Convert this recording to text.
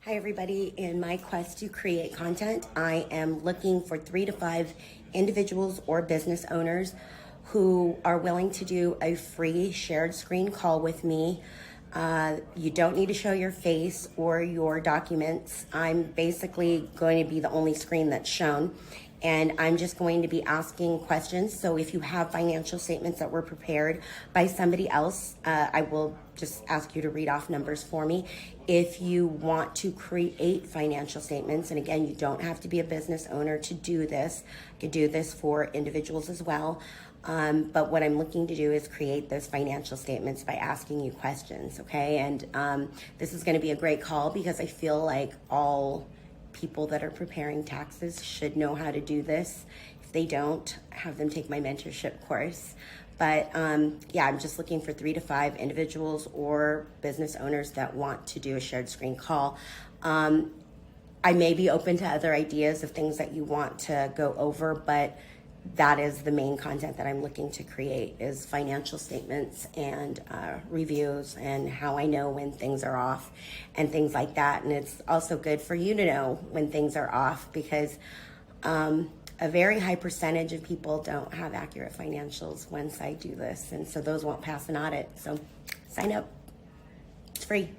Hi everybody, in my quest to create content, I am looking for 3 to 5 individuals or business owners who are willing to do a free shared screen call with me. You don't need to show your face or your documents. I'm basically going to be the only screen that's shown, and I'm just going to be asking questions. So if you have financial statements that were prepared by somebody else, I will just ask you to read off numbers for me. If you want to create financial statements, and again, you don't have to be a business owner to do this. You can do this for individuals as well. But what I'm looking to do is create those financial statements by asking you questions, okay? And this is gonna be a great call because I feel like all people that are preparing taxes should know how to do this. If they don't, have them take my mentorship course. But yeah, I'm just looking for 3 to 5 individuals or business owners that want to do a shared screen call. I may be open to other ideas of things that you want to go over, but that is the main content that I'm looking to create, is financial statements and reviews and how I know when things are off and things like that. And it's also good for you to know when things are off because a very high percentage of people don't have accurate financials once I do this. And so those won't pass an audit. So sign up. It's free.